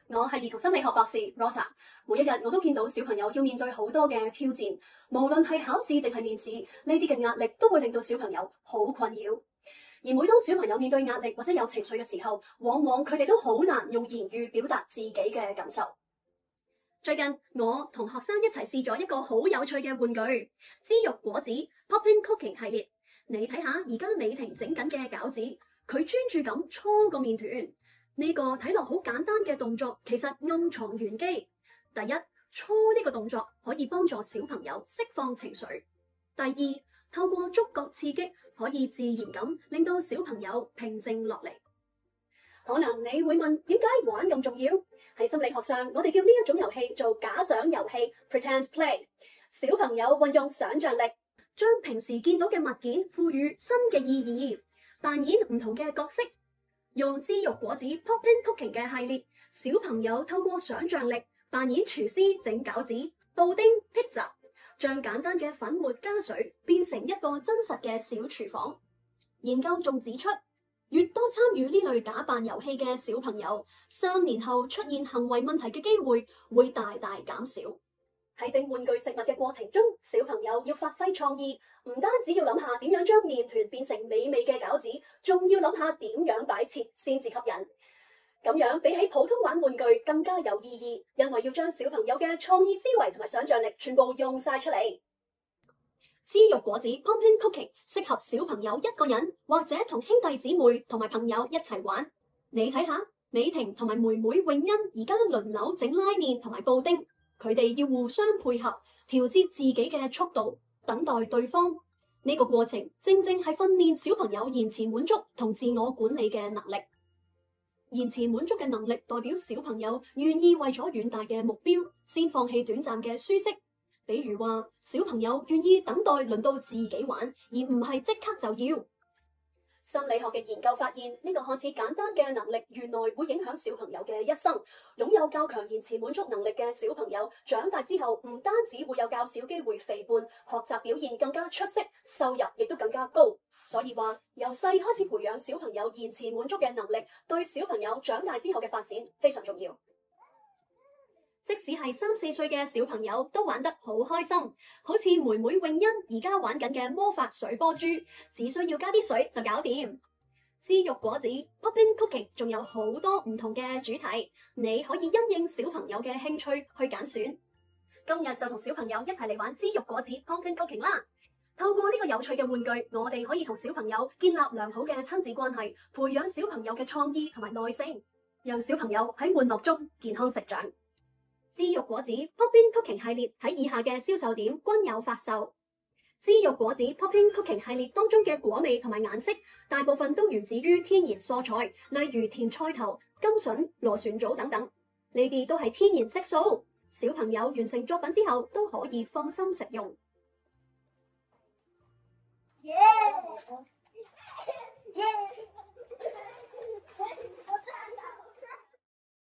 我係兒童心理學博士 Rosa， 每一日我都見到小朋友要面對好多嘅挑戰，無論係考試定係面試，呢啲嘅壓力都會令到小朋友好困擾。而每當小朋友面對壓力或者有情緒嘅時候，往往佢哋都好難用言語表達自己嘅感受。最近我同學生一齊試咗一個好有趣嘅玩具——枝肉果子 Popping Cooking 系列。你睇下而家美婷整緊嘅餃子，佢專注咁搓個麵團。呢個睇落好簡單嘅動作，其實暗藏玄機。第一，搓呢個動作可以幫助小朋友釋放情緒；第二，透過觸覺刺激，可以自然咁令到小朋友平靜落嚟。可能你會問，點解玩咁重要？喺心理學上，我哋叫呢一種遊戲做假想遊戲 （Pretend Play）。小朋友運用想像力，將平時見到嘅物件賦予新嘅意義，扮演唔同嘅角色。用枝肉果子 Popping Cooking 嘅系列，小朋友透過想像力扮演廚師整餃子、布丁、pizza， 將簡單嘅粉末加水變成一個真實嘅小廚房。研究仲指出，越多參與呢類假扮遊戲嘅小朋友，3年後出現行為問題嘅機會會大大減少。喺整玩具食物嘅過程中，小朋友要發揮創意，唔單止要諗下點樣將麵團變成美味嘅餃子，仲要諗下點樣擺設先至吸引。咁樣比起普通玩玩具更加有意義，因為要將小朋友嘅創意思維同埋想像力全部用晒出嚟。枝肉果子 Popping Cooking 適合小朋友一個人或者同兄弟姊妹同埋朋友一齊玩。你睇下，美婷同埋妹妹詠欣而家輪流整拉麵同埋布丁。佢哋要互相配合，調節自己嘅速度，等待對方。呢個過程正正係訓練小朋友延遲滿足同自我管理嘅能力。延遲滿足嘅能力代表小朋友願意為咗遠大嘅目標，先放棄短暫嘅舒適。比如話，小朋友願意等待輪到自己玩，而唔係即刻就要。心理學嘅研究發現，呢個看似簡單嘅能力，原來會影響小朋友嘅一生。擁有較強延遲滿足能力嘅小朋友，長大之後唔單止會有較少機會肥胖，學習表現更加出色，收入亦都更加高。所以話，由細開始培養小朋友延遲滿足嘅能力，對小朋友長大之後嘅發展非常重要。即使係3、4歲嘅小朋友都玩得好開心，好似妹妹詠欣而家玩緊嘅魔法水波珠，只需要加啲水就搞掂。枝肉果子 Popping Cooking 仲有好多唔同嘅主題，你可以因應小朋友嘅興趣去揀選。今日就同小朋友一齊嚟玩枝肉果子 Popping Cooking 啦！透過呢個有趣嘅玩具，我哋可以同小朋友建立良好嘅親子關係，培養小朋友嘅創意同埋耐性，讓小朋友喺玩樂中健康成長。枝肉果子 Popping Cooking 系列喺以下嘅銷售點均有發售。枝肉果子 Popping Cooking 系列當中嘅果味同埋顏色，大部分都源自於天然蔬菜，例如甜菜頭、甘筍、螺旋藻等等，呢啲都係天然色素。小朋友完成作品之後都可以放心食用。Yeah.